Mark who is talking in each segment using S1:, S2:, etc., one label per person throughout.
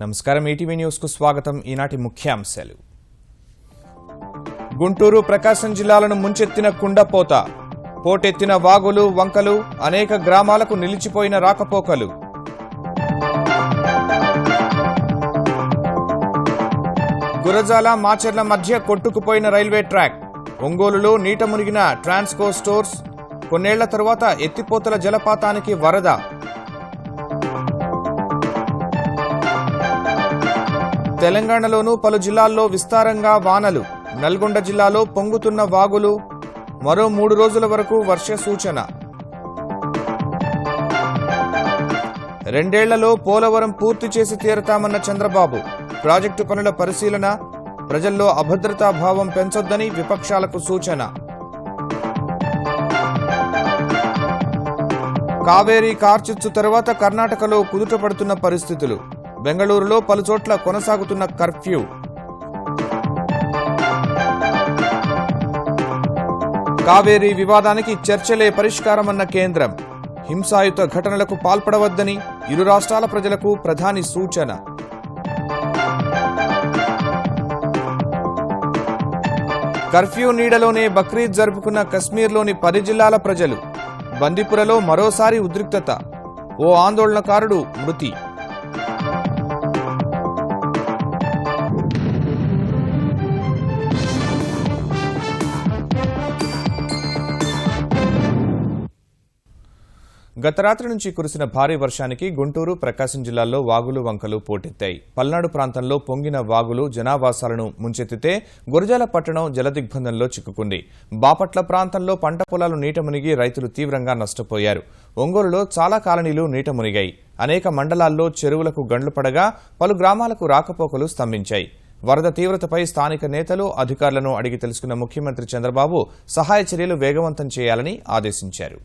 S1: నమస్కారం ETV news కు స్వాగతం. ఈనాటి ముఖ్యాంశాలు. గుంటూరు ప్రకాశం జిల్లాలను ముంచెత్తిన కుండపోత, పోటెత్తిన వాగులు వంకలు, అనేక గ్రామాలకు నిలిచిపోయిన రాకపోకలు. గురజాల మాచర్ల మధ్య కొట్టుకుపోయిన రైల్వే ట్రాక్, ఒంగోలులో నీట మునిగిన ట్రాన్స్కో స్టోర్స్, కొన్నేళ్ల తరువాత ఎత్తిపోతల జలపాతానికి వరద. తెలంగాణలోనూ పలు జిల్లాల్లో విస్తారంగా వానలు, నల్గొండ జిల్లాలో పొంగుతున్న వాగులు, మరో 3 రోజుల వరకు వర్ష సూచన. 2 ఏళ్లలో పోలవరం పూర్తి చేసి తీరతామన్న చంద్రబాబు, ప్రాజెక్టు పనుల పరిశీలన, ప్రజల్లో అభద్రతా భావం పెంచొద్దని విపక్షాలకు సూచన. కావేరీ కార్చిచ్చు తర్వాత కర్ణాటకలో కుదుటపడుతున్న పరిస్థితులు, బెంగళూరులో పలుచోట్ల కొనసాగుతున్న కర్ఫ్యూ. కావేరీ వివాదానికి చర్చలే పరిష్కారమన్న కేంద్రం, హింసాయుత ఘటనలకు పాల్పడవద్దని ఇరు రాష్ట్రాల ప్రజలకు ప్రధాని సూచన. కర్ఫ్యూ నీడలోనే బక్రీద్ జరుపుకున్న కశ్మీర్లోని 10 జిల్లాల ప్రజలు, బందిపురలో మరోసారి ఉద్రిక్తత, ఓ ఆందోళనకారుడు మృతి. గత రాత్రి నుంచి కురిసిన భారీ వర్షానికి గుంటూరు ప్రకాశం జిల్లాల్లో వాగులు వంకలు పోటెత్తాయి. పల్నాడు ప్రాంతంలో పొంగిన వాగులు జనావాసాలను ముంచెత్తితే గురజాల పట్టణం జలదిగ్బంధంలో చిక్కుకుంది. బాపట్ల ప్రాంతంలో పంట పొలాలు నీట మునిగి రైతులు తీవ్రంగా నష్టపోయారు. ఒంగోలులో చాలా కాలనీలు నీట మునిగాయి. అనేక మండలాల్లో చెరువులకు గండ్లు పడగా పలు గ్రామాలకు రాకపోకలు స్తంభించాయి. వరద తీవ్రతపై స్థానిక నేతలు అధికారులను అడిగి తెలుసుకున్న ముఖ్యమంత్రి చంద్రబాబు సహాయ చర్యలు వేగవంతం చేయాలని ఆదేశించారు.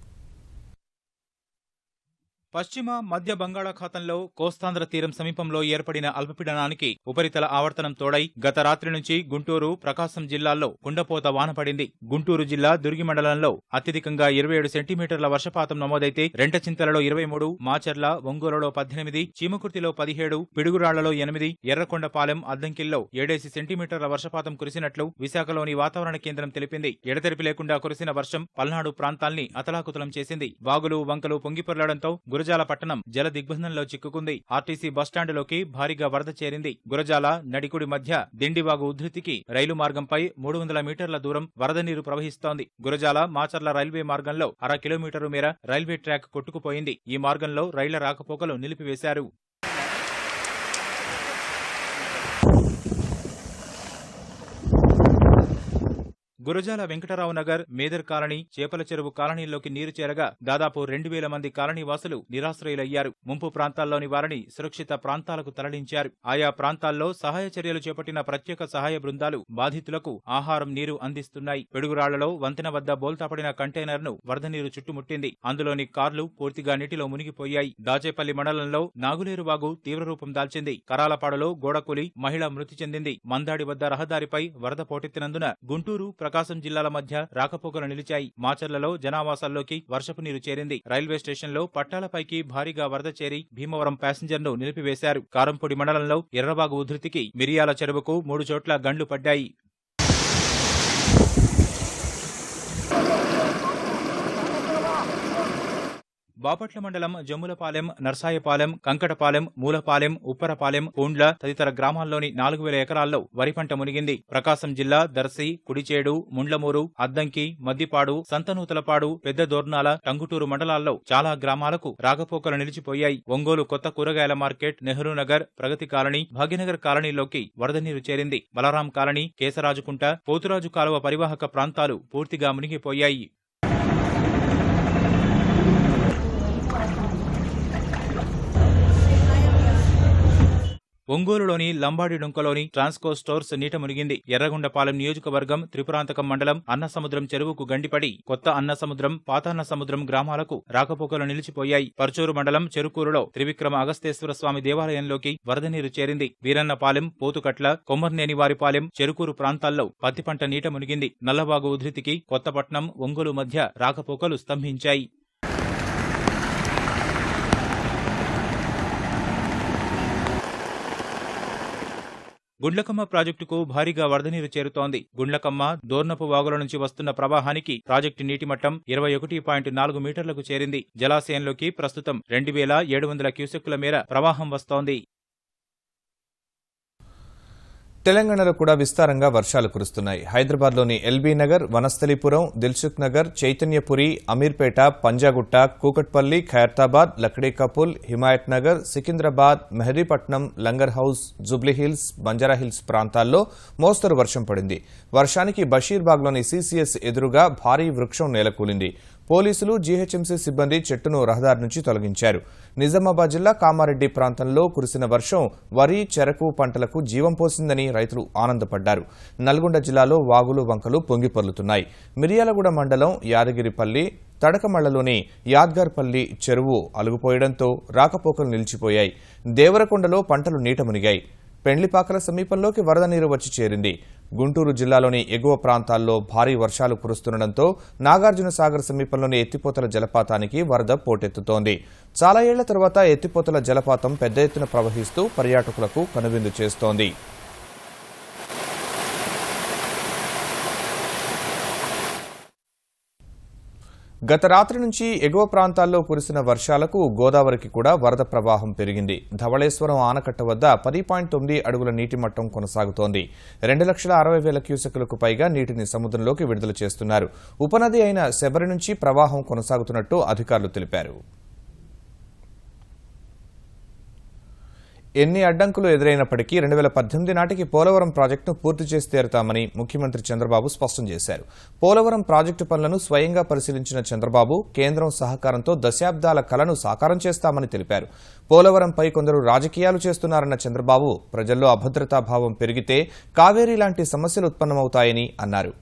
S2: పశ్చిమ మధ్య బంగాళాఖాతంలో కోస్తాంధ్ర తీరం సమీపంలో ఏర్పడిన అల్పపీడనానికి ఉపరితల ఆవర్తనం తోడై గత రాత్రి నుంచి గుంటూరు ప్రకాశం జిల్లాల్లో కుండపోత వాన పడింది. గుంటూరు జిల్లా దుర్గి మండలంలో అత్యధికంగా 27 సెంటీమీటర్ల వర్షపాతం నమోదైతే రెంటచింతలలో 23, మాచర్ల ఒంగోలులో 18, చీమకుర్తిలో 17, పిడుగురాళ్లలో 8, ఎర్రకొండపాలెం అద్దంకిల్లో 7 సెంటీమీటర్ల వర్షపాతం కురిసినట్లు విశాఖలోని వాతావరణ కేంద్రం తెలిపింది. ఎడతెరిపి లేకుండా కురిసిన వర్షం పల్నాడు ప్రాంతాల్ని అతలాకుతలం చేసింది. వాగులు వంకలు పొంగిపొర్లడంతో గురజాల పట్టణం జల దిగ్బంధంలో చిక్కుకుంది. ఆర్టీసీ బస్టాండులోకి భారీగా వరద చేరింది. గురజాల నడికుడి మధ్య దిండివాగు ఉధృతికి రైలు మార్గంపై 300 మీటర్ల దూరం వరద నీరు ప్రవహిస్తోంది. గురజాల మాచర్ల రైల్వే మార్గంలో 1/2 కిలోమీటరు మేర రైల్వే ట్రాక్ కొట్టుకుపోయింది. ఈ మార్గంలో రైళ్ల రాకపోకలు నిలిపివేశారు. గురజాల వెంకటరావు నగర్, మేదర్ కాలనీ, చేపల చెరువు కాలనీల్లోకి నీరు చేరగా దాదాపు 2000 మంది కాలనీ వాసులు నిరాశ్రయులయ్యారు. ముంపు ప్రాంతాల్లోని వారిని సురక్షిత ప్రాంతాలకు తరలించారు. ఆయా ప్రాంతాల్లో సహాయ చర్యలు చేపట్టిన ప్రత్యేక సహాయ బృందాలు బాధితులకు ఆహారం, నీరు అందిస్తున్నాయి. పిడుగురాళ్లలో వంతెన వద్ద బోల్తాపడిన కంటైనర్ను వరద నీరు చుట్టుముట్టింది. అందులోని కార్లు పూర్తిగా నీటిలో మునిగిపోయాయి. దాచేపల్లి మండలంలో నాగులేరు వాగు తీవ్రరూపం దాల్చింది. కరాలపాడులో గోడకూలి మహిళ మృతి చెందింది. మందాడి వద్ద రహదారిపై వరద పోటెత్తినందున గుంటూరు ప్రకాశం జిల్లాల మధ్య రాకపోకలు నిలిచాయి. మాచర్లలో జనావాసాల్లోకి వర్షపు నీరు చేరింది. రైల్వే స్టేషన్లో పట్టాలపైకి భారీగా వరద చేరి భీమవరం ప్యాసింజర్ను నిలిపివేశారు. కారంపొడి మండలంలో ఎర్రవాగు ఉధృతికి మిరియాల చెరువుకు 3 చోట్ల గండ్లు పడ్డాయి. బాపట్ల మండలం జమ్ములపాలెం, నర్సాయపాలెం, కంకటపాలెం, మూలపాలెం, ఉప్పరపాలెం, పూండ్ల తదితర గ్రామాల్లోని 4000 ఎకరాల్లో వరి పంట మునిగింది. ప్రకాశం జిల్లా దర్శి, కుడిచేడు, ముండ్లమూరు, అద్దంకి, మద్దిపాడు, సంతనూతలపాడు, పెద్ద దోర్నాల, టంగుటూరు మండలాల్లో చాలా గ్రామాలకు రాకపోకలు నిలిచిపోయాయి. ఒంగోలు కొత్త కూరగాయల మార్కెట్, నెహ్రూ నగర్, ప్రగతి కాలనీ, భాగ్యనగర్ కాలనీలోకి వరద నీరు చేరింది. బలరాం కాలనీ, కేసరాజుకుంట, పోతురాజు కాలువ పరివాహక ప్రాంతాలు పూర్తిగా మునిగిపోయాయి. ఒంగోలులోని లంబాడి డొంకలోని ట్రాన్స్కో స్టోర్స్ నీట మునిగింది. ఎర్రగొండపాలెం నియోజకవర్గం త్రిపురాంతకం మండలం అన్నసముద్రం చెరువుకు గండిపడి కొత్త అన్నసముద్రం, పాత అన్నసముద్రం గ్రామాలకు రాకపోకలు నిలిచిపోయాయి. పర్చూరు మండలం చెరుకూరులో త్రివిక్రమ అగస్తేశ్వర స్వామి దేవాలయంలోకి వరద నీరు చేరింది. వీరన్నపాలెం, పోతుకట్ల, కొమ్మర్నేనివారిపాలెం, చెరుకూరు ప్రాంతాల్లో పత్తి పంట నీట మునిగింది. నల్లవాగు ఉధృతికి కొత్తపట్నం, ఒంగోలు మధ్య రాకపోకలు స్తంభించాయి. గుండ్లకమ్మ ప్రాజెక్టుకు భారీగా వరద నీరు చేరుతోంది. గుండ్లకమ్మ, దోర్నపు వాగుల నుంచి వస్తున్న ప్రవాహానికి ప్రాజెక్టు నీటి మట్టం 21.4 మీటర్లకు చేరింది. జలాశయంలోకి ప్రస్తుతం 2,700 క్యూసెక్కుల మేర ప్రవాహం వస్తోంది.
S1: తెలంగాణలో కూడా విస్తారంగా వర్షాలు కురుస్తున్నాయి. హైదరాబాద్లోని ఎల్బీ నగర్, వనస్థలిపురం, దిల్సుఖ్ నగర్, చైతన్యపురి, అమీర్పేట, పంజాగుట్ట, కూకట్పల్లి, ఖైరతాబాద్, లక్డీకపుల్, హిమాయత్ నగర్, సికింద్రాబాద్, మెహదీపట్నం, లంగర్ హౌస్, జుబ్లీహిల్స్, బంజారాహిల్స్ ప్రాంతాల్లో మోస్తరు వర్షం పడింది. వర్షానికి బషీర్బాగ్లోని సీసీఎస్ ఎదురుగా భారీ వృక్షం నేలకూలింది. పోలీసులు, జీహెచ్ఎంసీ సిబ్బంది చెట్టును రహదారి నుంచి తొలగించారు. నిజామాబాద్ జిల్లా కామారెడ్డి ప్రాంతంలో కురిసిన వర్షం వరి, చెరకు పంటలకు జీవం పోసిందని రైతులు ఆనందపడ్డారు. నల్గొండ జిల్లాలో వాగులు, వంకలు పొంగిపొర్లుతున్నాయి. మిర్యాలగూడ మండలం యాదగిరిపల్లి, తడకమళ్లలోని యాద్గార్పల్లి చెరువు అలుగుపోయడంతో రాకపోకలు నిలిచిపోయాయి. దేవరకొండలో పంటలు నీట మునిగాయి. పెండ్లిపాకల సమీపంలోకి వరద నీరు వచ్చి చేరింది. గుంటూరు జిల్లాలోని ఎగువ ప్రాంతాల్లో భారీ వర్షాలు కురుస్తుండటంతో నాగార్జున సాగర్ సమీపంలోని ఎత్తిపోతల జలపాతానికి వరద పోటెత్తుతోంది. చాలా ఏళ్ల తర్వాత ఎత్తిపోతల జలపాతం పెద్ద ఎత్తున ప్రవహిస్తూ పర్యాటకులకు కనువిందు చేస్తోంది. గత రాత్రి నుంచి ఎగువ ప్రాంతాల్లో కురిసిన వర్షాలకు గోదావరికి కూడా వరద ప్రవాహం పెరిగింది. ధవళేశ్వరం ఆనకట్ట వద్ద 10.9 అడుగుల నీటి మట్టం కొనసాగుతోంది. 2,60,000 క్యూసెక్కులకు పైగా నీటిని సముద్రంలోకి విడుదల చేస్తున్నారు. ఉపనది అయిన శబరి నుంచి ప్రవాహం కొనసాగుతున్నట్టు అధికారులు తెలిపారు. ఎన్ని అడ్డంకులు ఎదురైనప్పటికీ 2018 నాటికి పోలవరం ప్రాజెక్టును పూర్తి చేసి తీరుతామని ముఖ్యమంత్రి చంద్రబాబు స్పష్టం చేశారు. పోలవరం ప్రాజెక్టు పనులను స్వయంగా పరిశీలించిన చంద్రబాబు కేంద్రం సహకారంతో దశాబ్దాల కలను సాకారం చేస్తామని తెలిపారు. పోలవరంపై కొందరు రాజకీయాలు చేస్తున్నారన్న చంద్రబాబు ప్రజల్లో అభద్రతాభావం పెరిగితే కావేరీ లాంటి సమస్యలు ఉత్పన్నమవుతాయని అన్నారు.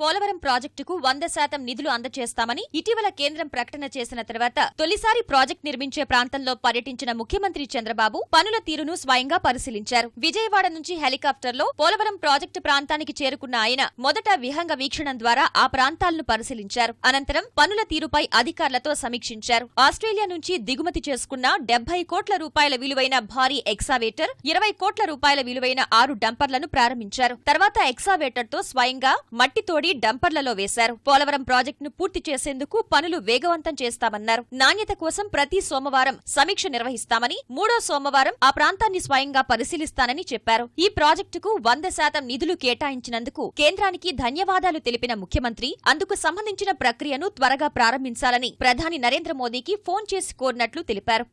S3: పోలవరం ప్రాజెక్టుకు 100% నిధులు అందజేస్తామని ఇటీవల కేంద్రం ప్రకటన చేసిన తర్వాత తొలిసారి ప్రాజెక్టు నిర్మించే ప్రాంతంలో పర్యటించిన ముఖ్యమంత్రి చంద్రబాబు పనుల తీరును స్వయంగా పరిశీలించారు. విజయవాడ నుంచి హెలికాప్టర్లో పోలవరం ప్రాజెక్టు ప్రాంతానికి చేరుకున్న ఆయన మొదట విహంగ వీక్షణం ద్వారా ఆ ప్రాంతాలను పరిశీలించారు. అనంతరం పనుల తీరుపై అధికారులతో సమీక్షించారు. ఆస్ట్రేలియా నుంచి దిగుమతి చేసుకున్న 70 కోట్ల రూపాయల విలువైన భారీ ఎక్సావేటర్, 20 కోట్ల రూపాయల విలువైన 6 డంపర్లను ప్రారంభించారు. తర్వాత ఎక్సావేటర్తో స్వయంగా మట్టి తోడి డంపర్లలో వేశారు. పోలవరం ప్రాజెక్టును పూర్తి చేసేందుకు పనులు వేగవంతం చేస్తామన్నారు. నాణ్యత కోసం ప్రతి సోమవారం సమీక్ష నిర్వహిస్తామని, 3వ సోమవారం ఆ ప్రాంతాన్ని స్వయంగా పరిశీలిస్తానని చెప్పారు. ఈ ప్రాజెక్టుకు 100% నిధులు కేటాయించినందుకు కేంద్రానికి ధన్యవాదాలు తెలిపిన ముఖ్యమంత్రి అందుకు సంబంధించిన ప్రక్రియను త్వరగా ప్రారంభించాలని ప్రధాని నరేంద్ర మోదీకి ఫోన్ చేసి కోరినట్లు తెలిపారు.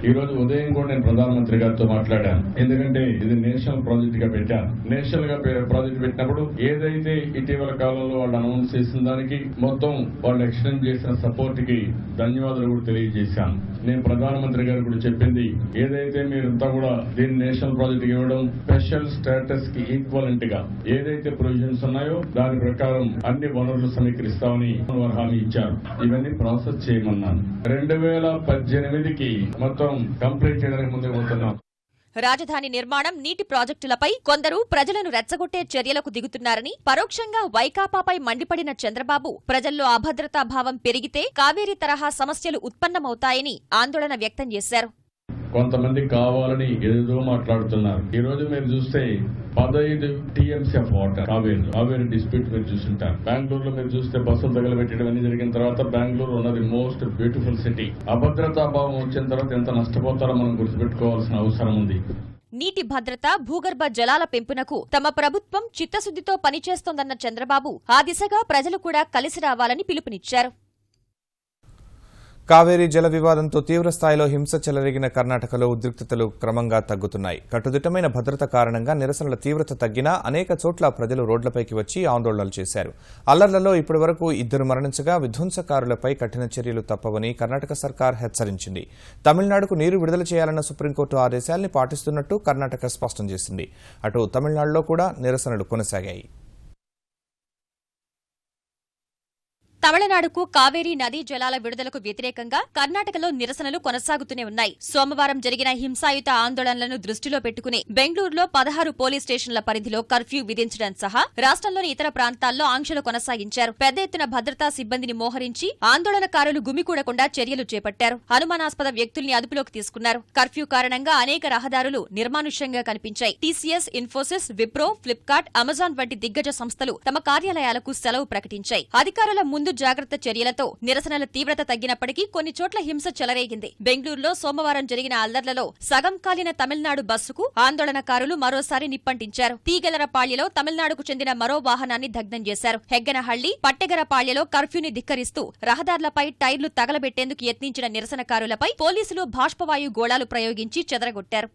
S4: ఈ రోజు ఉదయం కూడా నేను ప్రధానమంత్రి గారితో మాట్లాడాను. ఎందుకంటే ఇది నేషనల్ ప్రాజెక్ట్ గా పెట్టాను. నేషనల్ గా ప్రాజెక్ట్ పెట్టినప్పుడు ఏదైతే ఇటీవల కాలంలో వాళ్ళు అనౌన్స్ చేసిన దానికి మొత్తం వాళ్ళు ఎక్స్టెండ్ చేసిన సపోర్ట్ కి ధన్యవాదాలు కూడా తెలియజేశాను. నేను ప్రధానమంత్రి గారు కూడా చెప్పింది ఏదైతే మీరంతా కూడా దీన్ని నేషనల్ ప్రాజెక్ట్ ఇవ్వడం, స్పెషల్ స్టేటస్ కి ఈక్వలెంట్ గా ఏదైతే ప్రొవిజన్స్ ఉన్నాయో దాని ప్రకారం అన్ని వనరులు సమీకరిస్తామని వారు హామీ ఇచ్చారు. ఇవన్నీ ప్రాసెస్ చేయమన్నాను. 2018కి మొత్తం కంప్లీట్ చేయడానికి ముందుకు పోతున్నాం.
S3: రాజధాని నిర్మాణం, నీటి ప్రాజెక్టులపై కొందరు ప్రజలను రెచ్చగొట్టే చర్యలకు దిగుతున్నారని పరోక్షంగా వైకాపాపై మండిపడిన చంద్రబాబు ప్రజల్లో అభద్రతాభావం పెరిగితే కావేరీ తరహా సమస్యలు ఉత్పన్నమవుతాయని ఆందోళన వ్యక్తం చేశారు.
S4: కొంతమంది కావాలని ఏదో మాట్లాడుతున్నారు. ఈ రోజు మీరు చూస్తే 15 TMC of water Kaveri dispute మీరు చూస్తుంటారు. బెంగళూరులో మీరు చూస్తే బస్సులు తగలబెట్టడం అన్ని జరిగిన తర్వాత బెంగళూరు ఉన్నది మోస్ట్ బ్యూటిఫుల్ సిటీ. అభద్రతాభావం వచ్చిన తర్వాత ఎంత నష్టపోతారో మనం గుర్తుపెట్టుకోవాల్సిన అవసరం ఉంది.
S3: నీటి భద్రత, భూగర్భ జలాల పెంపునకు తమ ప్రభుత్వం చిత్తశుద్దితో పనిచేస్తోందన్న చంద్రబాబు ఆ దిశగా ప్రజలు కూడా కలిసి రావాలని పిలుపునిచ్చారు.
S1: కావేరీ జల వివాదంతో తీవ్రస్థాయిలో హింస చెలరేగిన కర్ణాటకలో ఉద్రిక్తతలు క్రమంగా తగ్గుతున్నాయి. కట్టుదిట్టమైన భద్రత కారణంగా నిరసనల తీవ్రత తగ్గినా అనేక చోట్ల ప్రజలు రోడ్లపైకి వచ్చి ఆందోళనలు చేశారు. అల్లర్లలో ఇప్పటివరకు 2 మరణించగా విధ్వంసకారులపై కఠిన చర్యలు తప్పవని కర్ణాటక సర్కార్ హెచ్చరించింది. తమిళనాడుకు నీరు విడుదల చేయాలన్న సుప్రీంకోర్టు ఆదేశాల్ని పాటిస్తున్నట్టు కర్ణాటక స్పష్టం చేసింది. అటు తమిళనాడులో కూడా నిరసనలు కొనసాగాయి.
S3: తమిళనాడుకు కావేరీ నదీ జలాల విడుదలకు వ్యతిరేకంగా కర్ణాటకలో నిరసనలు కొనసాగుతూనే ఉన్నాయి. సోమవారం జరిగిన హింసాయుత ఆందోళనలను దృష్టిలో పెట్టుకుని బెంగళూరులో 16 పోలీస్ స్టేషన్ల పరిధిలో కర్ఫ్యూ విధించడం సహా రాష్ట్రంలోని ఇతర ప్రాంతాల్లో ఆంక్షలు కొనసాగించారు. పెద్ద ఎత్తున భద్రతా సిబ్బందిని మోహరించి ఆందోళనకారులు గుమికూడకుండా చర్యలు చేపట్టారు. అనుమానాస్పద వ్యక్తుల్ని అదుపులోకి తీసుకున్నారు. కర్ఫ్యూ కారణంగా అనేక రహదారులు నిర్మానుష్యంగా కనిపించాయి. TCS, Infosys, Wipro, Flipkart, Amazon వంటి దిగ్గజ సంస్థలు తమ కార్యాలయాలకు సెలవు ప్రకటించాయి. అధికారుల ముందు జాగ్రత్త చర్యలతో నిరసనల తీవ్రత తగ్గినప్పటికీ కొన్ని చోట్ల హింస చెలరేగింది. బెంగళూరులో సోమవారం జరిగిన అల్లర్లలో సగం కాలిన తమిళనాడు బస్సుకు ఆందోళనకారులు మరోసారి నిప్పంటించారు. తీగెలరపాళ్యలో తమిళనాడుకు చెందిన మరో వాహనాన్ని దగ్ధం చేశారు. హెగ్గనహళ్లి, పట్టెగరపాళ్యలో కర్ఫ్యూని ధిక్కరిస్తూ రహదార్లపై టైర్లు తగలబెట్టేందుకు యత్నించిన నిరసనకారులపై పోలీసులు బాష్పవాయు గోళాలు ప్రయోగించి చెదరగొట్టారు.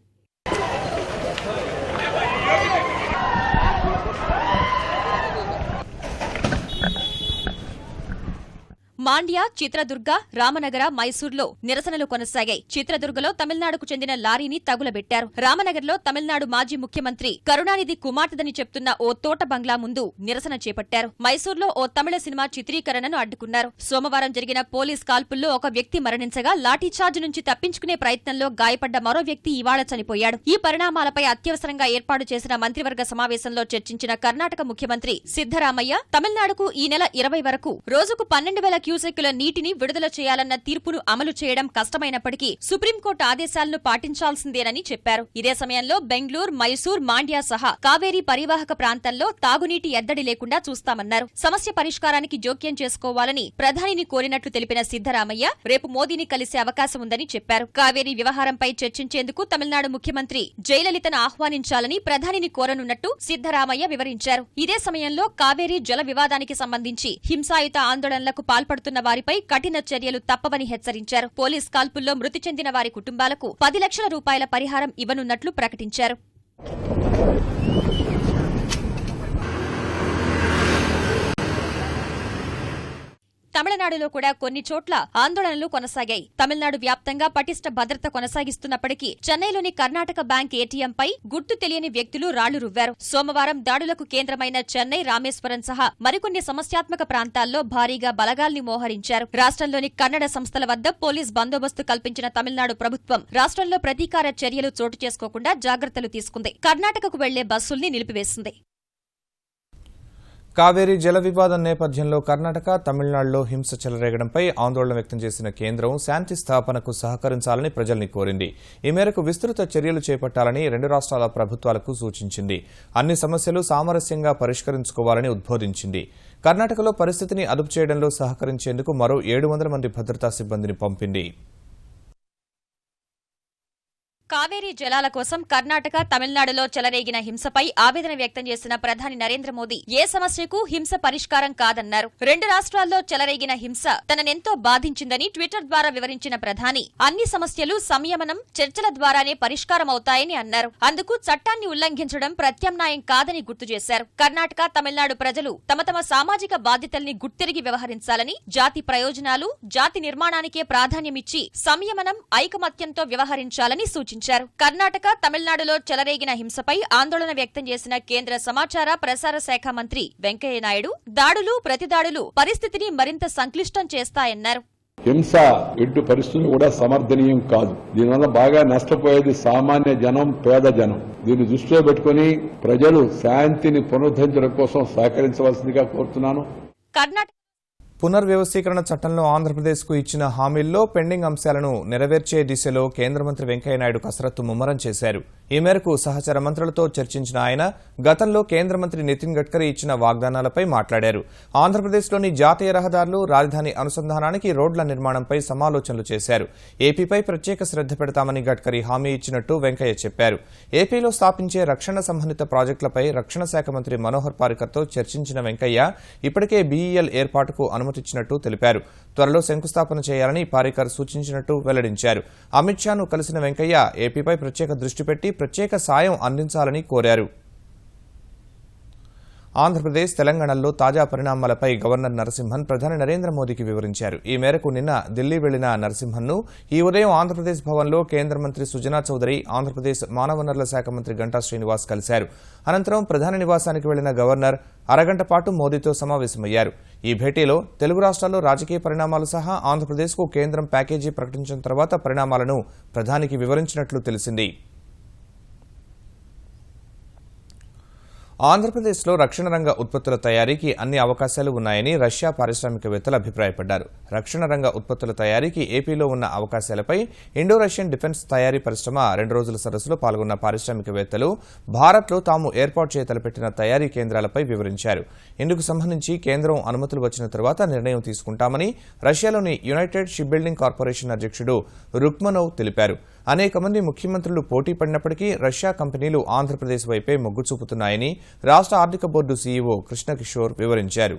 S3: మాండ్య, చిత్రదుర్గ, రామనగర, మైసూర్లో నిరసనలు కొనసాగాయి. చిత్రదుర్గలో తమిళనాడుకు చెందిన లారీని తగులబెట్టారు. రామనగర్లో తమిళనాడు మాజీ ముఖ్యమంత్రి కరుణానిధి కుమార్తెదని చెప్తున్న ఓ తోట బంగ్లా ముందు నిరసన చేపట్టారు. మైసూర్లో ఓ తమిళ సినిమా చిత్రీకరణను అడ్డుకున్నారు. సోమవారం జరిగిన పోలీస్ కాల్పుల్లో ఒక వ్యక్తి మరణించగా లాఠీచార్జ్ నుంచి తప్పించుకునే ప్రయత్నంలో గాయపడ్డ మరో వ్యక్తి ఇవాళ చనిపోయాడు. ఈ పరిణామాలపై అత్యవసరంగా ఏర్పాటు చేసిన మంత్రివర్గ సమావేశంలో చర్చించిన కర్ణాటక ముఖ్యమంత్రి సిద్దరామయ్య తమిళనాడుకు ఈ నెల 20 వరకు రోజుకు 12,000 క్యూసెక్కుల నీటిని విడుదల చేయాలన్న తీర్పును అమలు చేయడం కష్టమైనప్పటికీ సుప్రీంకోర్టు ఆదేశాలను పాటించాల్సిందేనని చెప్పారు. ఇదే సమయంలో బెంగళూరు, మైసూర్, మాండ్య సహా కావేరీ పరివాహక ప్రాంతాల్లో తాగునీటి ఎద్దడి లేకుండా చూస్తామన్నారు. సమస్య పరిష్కారానికి జోక్యం చేసుకోవాలని ప్రధానిని కోరినట్లు తెలిపిన సిద్దరామయ్య రేపు మోదీని కలిసే అవకాశం ఉందని చెప్పారు. కావేరీ వ్యవహారంపై చర్చించేందుకు తమిళనాడు ముఖ్యమంత్రి జయలలితను ఆహ్వానించాలని ప్రధానిని కోరనున్నట్టు సిద్దరామయ్య వివరించారు. ఇదే సమయంలో కావేరీ జల వివాదానికి సంబంధించి హింసాయుత ఆందోళనలకు పాల్పడుతున్న వారిపై కఠిన చర్యలు తప్పవని హెచ్చరించారు. పోలీస్ కాల్పుల్లో మృతి చెందిన వారి కుటుంబాలకు 10 లక్షల రూపాయల పరిహారం ఇవ్వనున్నట్లు ప్రకటించారు. తమిళనాడులో కూడా కొన్ని చోట్ల ఆందోళనలు కొనసాగాయి. తమిళనాడు వ్యాప్తంగా పటిష్ట భద్రత కొనసాగిస్తున్నప్పటికీ చెన్నైలోని కర్ణాటక బ్యాంక్ ఏటీఎంపై గుర్తు తెలియని వ్యక్తులు రాళ్లు రువ్వారు. సోమవారం దాడులకు కేంద్రమైన చెన్నై, రామేశ్వరం సహా మరికొన్ని సమస్యాత్మక ప్రాంతాల్లో భారీగా బలగాల్ని మోహరించారు. రాష్ట్రంలోని కన్నడ సంస్థల వద్ద పోలీస్ బందోబస్తు కల్పించిన తమిళనాడు ప్రభుత్వం రాష్ట్రంలో ప్రతీకార చర్యలు చోటు చేసుకోకుండా జాగ్రత్తలు తీసుకుంది. కర్ణాటకకు వెళ్లే బస్సుల్ని నిలిపివేసింది.
S1: కావేరీ జల వివాదం నేపథ్యంలో కర్ణాటక, తమిళనాడులో హింస చెలరేగడంపై ఆందోళన వ్యక్తం చేసిన కేంద్రం శాంతి స్థాపనకు సహకరించాలని ప్రజల్ని కోరింది. ఈ మేరకు విస్తృత చర్యలు చేపట్టాలని 2 రాష్ట్రాల ప్రభుత్వాలకు సూచించింది. అన్ని సమస్యలు సామరస్యంగా పరిష్కరించుకోవాలని ఉద్బోధించింది. కర్ణాటకలో పరిస్థితిని అదుపు చేయడంలో సహకరించేందుకు మరో 700 మంది భద్రతా సిబ్బందిని పంపింది.
S3: కావేరీ జలాల కోసం కర్ణాటక, తమిళనాడులో చెలరేగిన హింసపై ఆవేదన వ్యక్తం చేసిన ప్రధాని నరేంద్ర మోదీ ఏ సమస్యకు హింస పరిష్కారం కాదన్నారు. 2 రాష్ట్రాల్లో చెలరేగిన హింస తననెంతో బాధించిందని ట్విట్టర్ ద్వారా వివరించిన ప్రధాని అన్ని సమస్యలు సంయమనం, చర్చల ద్వారానే పరిష్కారమవుతాయని అన్నారు. అందుకు చట్టాన్ని ఉల్లంఘించడం ప్రత్యామ్నాయం కాదని గుర్తు చేశారు. కర్ణాటక, తమిళనాడు ప్రజలు తమ తమ సామాజిక బాధ్యతల్ని గుర్తిరిగి వ్యవహరించాలని, జాతి ప్రయోజనాలు, జాతి నిర్మాణానికే ప్రాధాన్యమిచ్చి సంయమనం, ఐకమత్యంతో వ్యవహరించాలని సూచించారు. కర్ణాటక, తమిళనాడులో చెలరేగిన హింసపై ఆందోళన వ్యక్తం చేసిన కేంద్ర సమాచార ప్రసార శాఖ మంత్రి వెంకయ్యనాయుడు దాడులు, ప్రతిదాడులు పరిస్థితిని మరింత సంక్లిష్టం చేస్తాయన్నారు.
S5: హింస ఎడ్డు పరిస్థితులు కూడా సమర్థనీయం కాదు. దీనివల్ల బాగా నష్టపోయేది సామాన్య జనం, పేద జనం. దీన్ని దృష్టిలో పెట్టుకుని ప్రజలు శాంతిని పునరుద్ధరించడం కోసం సహకరించవలసిందిగా కోరుతున్నాను.
S3: కర్ణాటక
S1: పునర్వ్యవస్థీకరణ చట్టంలో ఆంధ్రప్రదేశ్కు ఇచ్చిన హామీల్లో పెండింగ్ అంశాలను నెరవేర్చే దిశలో కేంద్ర మంత్రి వెంకయ్యనాయుడు కసరత్తు ముమ్మరం చేశారు. ఈ మేరకు సహచర మంత్రులతో చర్చించిన ఆయన గతంలో కేంద్ర మంత్రి నితిన్ గడ్కరీ ఇచ్చిన వాగ్దానాలపై మాట్లాడారు. ఆంధ్రప్రదేశ్లోని జాతీయ రహదారులు, రాజధాని అనుసంధానానికి రోడ్ల నిర్మాణంపై సమాలోచనలు చేశారు. ఏపీపై ప్రత్యేక శ్రద్ధ పెడతామని గడ్కరీ హామీ ఇచ్చినట్టు వెంకయ్య చెప్పారు. ఏపీలో స్థాపించే రక్షణ సంబంధిత ప్రాజెక్టులపై రక్షణ శాఖ మంత్రి మనోహర్ పారికర్తో చర్చించిన వెంకయ్య ఇప్పటికే బీఈఎల్ ఏర్పాటుకు అనుమతిచ్చినట్టు తెలిపారు. త్వరలో శంకుస్థాపన చేయాలని పారికర్ సూచించినట్టు వెల్లడించారు. అమిత్ షాను కలిసిన వెంకయ్య ఏపీపై ప్రత్యేక దృష్టి పెట్టి ప్రత్యేక సాయం అందించాలని కోరారు. ఆంధ్రప్రదేశ్, తెలంగాణలో తాజా పరిణామాలపై గవర్నర్ నరసింహన్ ప్రధాని నరేంద్ర మోదీకి వివరించారు. ఈ మేరకు నిన్న ఢిల్లీ వెళ్లిన నరసింహన్ను ఈ ఉదయం ఆంధ్రప్రదేశ్ భవన్లో కేంద్ర మంత్రి సుజనా చౌదరి, ఆంధ్రప్రదేశ్ మానవ వనరుల శాఖ మంత్రి గంటా శ్రీనివాస్ కలిశారు. అనంతరం ప్రధాని నివాసానికి వెళ్లిన గవర్నర్ అరగంట పాటు మోదీతో సమావేశమయ్యారు. ఈ భేటీలో తెలుగు రాష్ట్రాల్లో రాజకీయ పరిణామాలు సహా ఆంధ్రప్రదేశ్కు కేంద్రం ప్యాకేజీ ప్రకటించిన తర్వాత పరిణామాలను ప్రధానికి వివరించినట్లు తెలిసింది. ఆంధ్రప్రదేశ్లో రక్షణ రంగ ఉత్పత్తుల తయారీకి అన్ని అవకాశాలు ఉన్నాయని రష్యా పారిశ్రామికవేత్తలు అభిప్రాయపడ్డారు. రక్షణ రంగ ఉత్పత్తుల తయారీకి ఏపీలో ఉన్న అవకాశాలపై ఇండో రష్యన్ డిఫెన్స్ తయారీ పరిశ్రమ 2 రోజుల సదస్సులో పాల్గొన్న పారిశ్రామికవేత్తలు భారత్లో తాము ఏర్పాటు చేయ తలపెట్టిన తయారీ కేంద్రాలపై వివరించారు. ఇందుకు సంబంధించి కేంద్రం అనుమతులు వచ్చిన తర్వాత నిర్ణయం తీసుకుంటామని రష్యాలోని యునైటెడ్ షిప్ బిల్డింగ్ కార్పొరేషన్ అధ్యక్షుడు రుక్మనోవ్ తెలిపారు. అనేక మంది ముఖ్యమంత్రులు పోటీ పడినప్పటికీ రష్యా కంపెనీలు ఆంధ్రప్రదేశ్ వైపే మొగ్గు చూపుతున్నాయని రాష్ట్ర ఆర్థిక బోర్డు సీఈఓ కృష్ణకిషోర్ వివరించారు.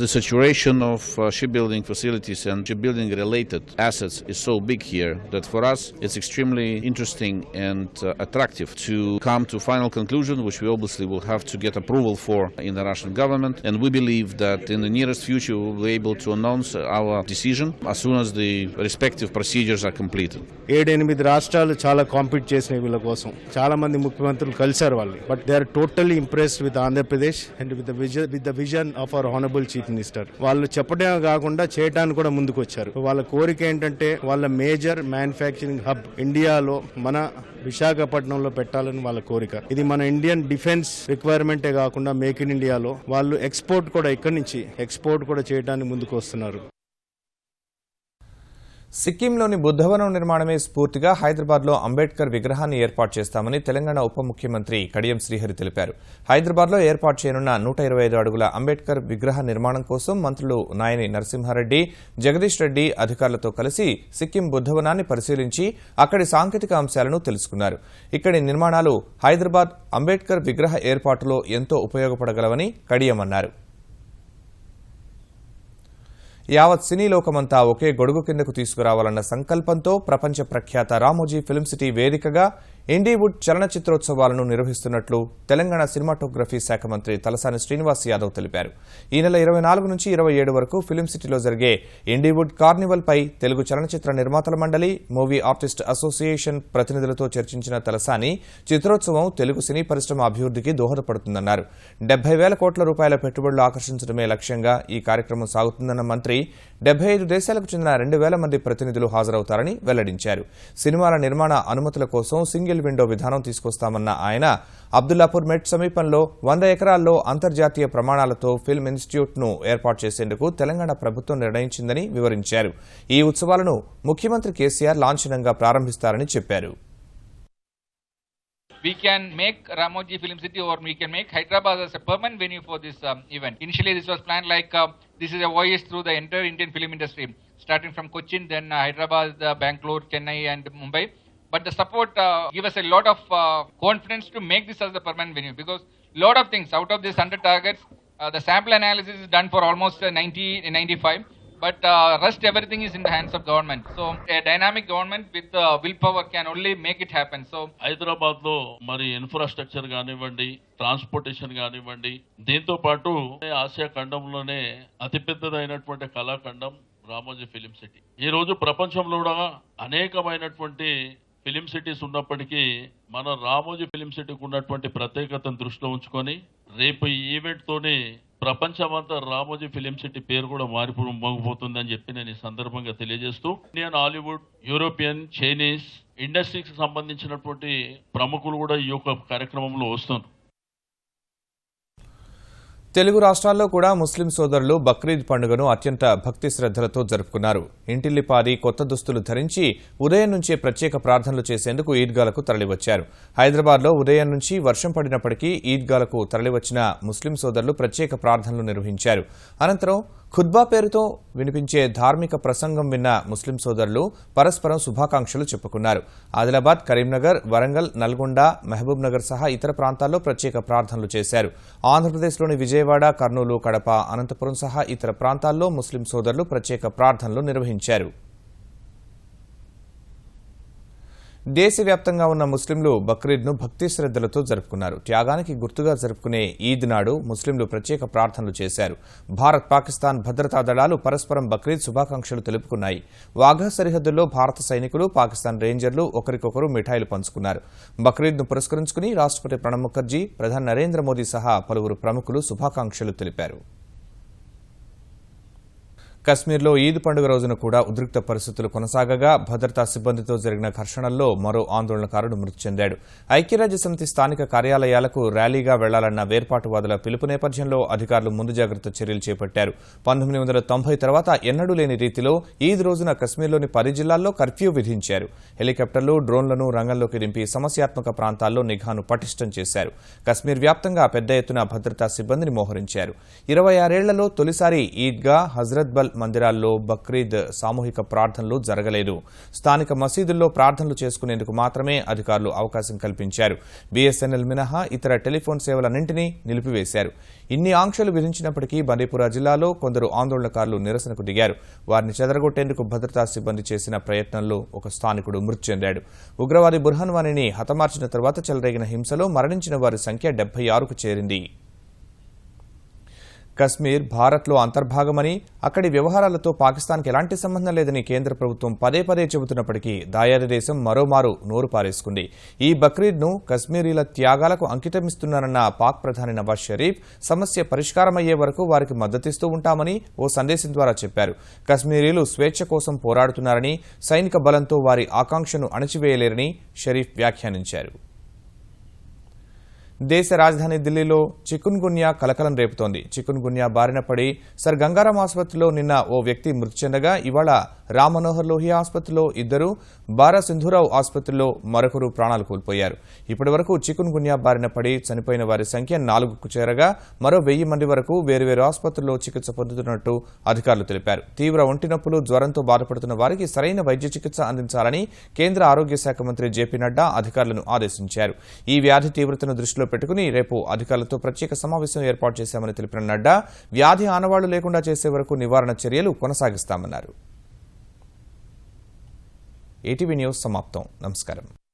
S6: The saturation of shipbuilding facilities and shipbuilding related assets is so big here that for us it's extremely interesting and attractive to come to final conclusion, which we obviously will have to get approval for in the Russian government, and we believe that in the nearest future we will be able to announce our decision as soon as the respective procedures are completed.
S7: 7-8 రాష్ట్రాలు చాలా compete చేసినాయి వీళ్ళ కోసం. చాలా మంది ముఖ్యమంత్రులు కలిశారు వాళ్ళు, but they are totally impressed with Andhra Pradesh and with the vision of our honourable chief minister. వాళ్ళు చెప్పడమే కాకుండా చేయడానికి కూడా ముందుకు వచ్చారు. వాళ్ళ కోరిక ఏంటంటే వాళ్ళ మేజర్ మ్యానుఫ్యాక్చరింగ్ హబ్ ఇండియాలో మన విశాఖపట్నంలో పెట్టాలని వాళ్ళ కోరిక. ఇది మన ఇండియన్ డిఫెన్స్ రిక్వైర్మెంటే కాకుండా మేక్ ఇన్ ఇండియాలో వాళ్ళు ఎక్స్పోర్ట్ కూడా ఇక్కడి నుంచి ఎక్స్పోర్ట్ కూడా చేయడానికి ముందుకు వస్తున్నారు.
S1: సిక్కింలోని బుద్ధవనం నిర్మాణమే స్ఫూర్తిగా హైదరాబాద్లో అంబేద్కర్ విగ్రహాన్ని ఏర్పాటు చేస్తామని తెలంగాణ ఉప ముఖ్యమంత్రి కడియం శ్రీహరి తెలిపారు. హైదరాబాద్లో ఏర్పాటు చేయనున్న 125 అడుగుల అంబేద్కర్ విగ్రహ నిర్మాణం కోసం మంత్రులు నాయని నరసింహారెడ్డి, జగదీష్ రెడ్డి అధికారులతో కలిసి సిక్కిం బుద్ధవనాన్ని పరిశీలించి అక్కడి సాంకేతిక అంశాలను తెలుసుకున్నారు. ఇక్కడి నిర్మాణాలు హైదరాబాద్ అంబేద్కర్ విగ్రహ ఏర్పాటులో ఎంతో ఉపయోగపడగలవని కడియం అన్నారు. యావత్ సినీ లోకమంతా ఒకే గొడుగు కిందకు తీసుకురావాలన్న సంకల్పంతో ప్రపంచ ప్రఖ్యాత రామోజీ ఫిల్మ్ సిటీ వేదికగా ఇండీవుడ్ చలనచిత్రోత్సవాలను నిర్వహిస్తున్నట్లు తెలంగాణ సినిమాటోగ్రఫీ శాఖ మంత్రి తలసాని శ్రీనివాస్ యాదవ్ తెలిపారు. ఈ నెల 24 నుంచి 27 వరకు ఫిల్మ్ సిటీలో జరిగే ఇండీవుడ్ కార్నివల్ పై తెలుగు చలనచిత్ర నిర్మాతల మండలి, మూవీ ఆర్టిస్ట్ అసోసియేషన్ ప్రతినిధులతో చర్చించిన తలసాని చిత్రోత్సవం తెలుగు సినీ పరిశ్రమ అభివృద్ధికి దోహదపడుతుందన్నారు. 70,000 కోట్ల రూపాయల పెట్టుబడులు ఆకర్షించడమే లక్ష్యంగా ఈ కార్యక్రమం సాగుతుందన్న మంత్రి 75 దేశాలకు చెందిన 2,000 మంది ప్రతినిధులు హాజరవుతారని వెల్లడించారు. సినిమాల నిర్మాణ అనుమతుల కోసం సింగిల్ విండో విధానం తీసుకొస్తామన్న ఆయన అబ్దుల్లాపూర్ మెట్ సమీపంలో 100 ఎకరాల్లో అంతర్జాతీయ ప్రమాణాలతో ఫిల్మ్ ఇన్స్టిట్యూట్ను ఏర్పాటు చేసేందుకు తెలంగాణ ప్రభుత్వం నిర్ణయించిందని వివరించారు. ఈ ఉత్సవాలను ముఖ్యమంత్రి కేసీఆర్ లాంఛనంగా ప్రారంభిస్తారని చెప్పారు.
S8: We can make Ramoji Film City, or we can make Hyderabad as a permanent venue for this event. Initially, this was planned like this is a voyage through the entire Indian film industry, starting from Cochin, then Hyderabad, Bangalore, Chennai, and Mumbai. But the support give us a lot of confidence to make this as the permanent venue, because lot of things out of this 100 targets, the sample analysis is done for almost 90-95. But rest everything is in the hands of government. So a dynamic government with willpower can only make it happen. So
S9: Hyderabad లో మరి infrastructure కానివ్వండి, transportation కానివ్వండి, దీంతో పాటు Asia ఖండంలోనే అతిపెద్దదైనటువంటి కళాఖండం Ramoji film city. ఈ రోజు ప్రపంచంలో కూడా అనేకమైనటువంటి ఫిలిం సిటీస్ ఉన్నప్పటికీ మన రామోజీ ఫిలిం సిటీకి ఉన్నటువంటి ప్రత్యేకతను దృష్టిలో ఉంచుకొని రేపు ఈ ఈవెంట్ తోని ప్రపంచమంతా రామోజీ ఫిలిం సిటీ పేరు కూడా మోగిపోతుందని చెప్పి నేను ఈ సందర్భంగా తెలియజేస్తూ, ఇండియన్, హాలీవుడ్, యూరోపియన్, చైనీస్ ఇండస్ట్రీకి సంబంధించినటువంటి ప్రముఖులు కూడా ఈ యొక్క కార్యక్రమంలో వస్తున్నారు.
S1: తెలుగు రాష్ట్రాల్లో కూడా ముస్లిం సోదరులు బక్రీద్ పండుగను అత్యంత భక్తి శ్రద్దలతో జరుపుకున్నారు. ఇంటిల్లిపాది కొత్త దుస్తులు ధరించి ఉదయం నుంచే ప్రత్యేక ప్రార్థనలు చేసేందుకు ఈద్గాలకు తరలివచ్చారు. హైదరాబాద్లో ఉదయం నుంచి వర్షం పడినప్పటికీ ఈద్గాలకు తరలివచ్చిన ముస్లిం సోదరులు ప్రత్యేక ప్రార్థనలు నిర్వహించారు. అనంతరం ఖుత్బా పేరుతో వినిపించే ధార్మిక ప్రసంగం విన్న ముస్లిం సోదరులు పరస్పరం శుభాకాంక్షలు చెప్పుకున్నారు. ఆదిలాబాద్, కరీంనగర్, వరంగల్, నల్గొండ, మహబూబ్ నగర్ సహా ఇతర ప్రాంతాల్లో ప్రత్యేక ప్రార్థనలు చేశారు. ఆంధ్రప్రదేశ్లోని విజయవాడ, కర్నూలు, కడప, అనంతపురం సహా ఇతర ప్రాంతాల్లో ముస్లిం సోదరులు ప్రత్యేక ప్రార్థనలు నిర్వహించారు. దేశవ్యాప్తంగా ఉన్న ముస్లింలు బక్రీద్ను భక్తి శ్రద్ధలతో జరుపుకున్నారు. త్యాగానికి గుర్తుగా జరుపుకునే ఈద్ నాడు ముస్లింలు ప్రత్యేక ప్రార్థనలు చేశారు. భారత్ పాకిస్తాన్ భద్రతా దళాలు పరస్పరం బక్రీద్ శుభాకాంక్షలు తెలుపుకున్నాయి. వాఘా సరిహద్దుల్లో భారత సైనికులు, పాకిస్తాన్ రేంజర్లు ఒకరికొకరు మిఠాయిలు పంచుకున్నారు. బక్రీద్ను పురస్కరించుకుని రాష్ట్రపతి ప్రణబ్ ముఖర్జీ, ప్రధాని నరేంద్ర మోదీ సహా పలువురు ప్రముఖులు శుభాకాంక్షలు తెలిపారు. కశ్మీర్లో ఈద్ పండుగ రోజున కూడా ఉద్రిక్త పరిస్థితులు కొనసాగగా భద్రతా సిబ్బందితో జరిగిన ఘర్షణల్లో మరో ఆందోళనకారుడు మృతి చెందాడు. ఐక్యరాజ్యసమితి స్థానిక కార్యాలయాలకు ర్యాలీగా వెళ్లాలన్న వేర్పాటువాదుల పిలుపు నేపథ్యంలో అధికారులు ముందు జాగ్రత్త చర్యలు చేపట్టారు. 1990 తర్వాత ఎన్నడూ లేని రీతిలో ఈద్ రోజున కశ్మీర్లోని 10 జిల్లాల్లో కర్ఫ్యూ విధించారు. హెలికాప్టర్లు, డ్రోన్లను రంగంలోకి దింపి సమస్యాత్మక ప్రాంతాల్లో నిఘాను పటిష్టం చేశారు. కశ్మీర్ వ్యాప్తంగా పెద్ద ఎత్తున భద్రతా సిబ్బందిని మోహరించారు. 26 ఏళ్లలో తొలిసారి ఈద్గా, హజ్రత్ బల్ మందిరాల్లో బక్రీద్ సామూహిక ప్రార్థనలు జరగలేదు. స్థానిక మసీదుల్లో ప్రార్థనలు చేసుకునేందుకు మాత్రమే అధికారులు అవకాశం కల్పించారు. బీఎస్ఎన్ఎల్ మినహా ఇతర టెలిఫోన్ సేవలన్నింటినీ నిలిపివేశారు. ఇన్ని ఆంక్షలు విధించినప్పటికీ బండీపురా జిల్లాలో కొందరు ఆందోళనకారులు నిరసనకు దిగారు. వారిని చెదరగొట్టేందుకు భద్రతా సిబ్బంది చేసిన ప్రయత్నంలో ఒక స్థానికుడు మృతి చెందాడు. ఉగ్రవాది బుర్హాన్ వానీని హతమార్చిన తర్వాత చెలరేగిన హింసలో మరణించిన వారి సంఖ్య 76కు చేరింది. కశ్మీర్ భారత్లో అంతర్భాగమని, అక్కడి వ్యవహారాలతో పాకిస్తాన్కి ఎలాంటి సంబంధం లేదని కేంద్ర ప్రభుత్వం పదే పదే చెబుతున్నప్పటికీ దాయాది దేశం మరోమారు నోరు పారేసుకుంది. ఈ బక్రీద్ను కశ్మీరీల త్యాగాలకు అంకితమిస్తున్నారన్న పాక్ ప్రధాని నవాజ్ షరీఫ్ సమస్య పరిష్కారమయ్యే వరకు వారికి మద్దతిస్తూ ఉంటామని ఓ సందేశం ద్వారా చెప్పారు. కశ్మీరీలు స్వేచ్ఛ కోసం పోరాడుతున్నారని, సైనిక బలంతో వారి ఆకాంక్షను అణచివేయలేరని షరీఫ్ వ్యాఖ్యానించారు. దేశ రాజధాని ఢిల్లీలో చికున్ గున్యా కలకలం రేపుతోంది. చికున్ గున్యా బారిన పడి సర్ గంగారాం ఆసుపత్రిలో నిన్న ఓ వ్యక్తి మృతి చెందగా ఇవాళ రామ్ మనోహర్ లోహియా ఆసుపత్రిలో 2, బారా సింధూరావు ఆసుపత్రిలో మరొకరు ప్రాణాలు కోల్పోయారు. ఇప్పటి వరకు చికున్ గున్యా బారిన పడి చనిపోయిన వారి సంఖ్య 4కు చేరగా మరో 1000 మంది వరకు వేర్వేరు ఆసుపత్రుల్లో చికిత్స పొందుతున్నట్టు అధికారులు తెలిపారు. తీవ్ర ఒంటి నొప్పులు, జ్వరంతో బాధపడుతున్న వారికి సరైన వైద్య చికిత్స అందించాలని కేంద్ర ఆరోగ్య శాఖ మంత్రి జేపీ నడ్డా అధికారులను ఆదేశించారు. ఈ వ్యాధి తీవ్రతను దృష్టిలో పెట్టుకుని రేపు అధికారులతో ప్రత్యేక సమావేశం ఏర్పాటు చేశామని తెలిపిన నడ్డా వ్యాధి ఆనవాళ్లు లేకుండా చేసే వరకు నివారణ చర్యలు కొనసాగిస్తామన్నారు. ఏటీవీ న్యూస్ సమాప్తం. నమస్కారం.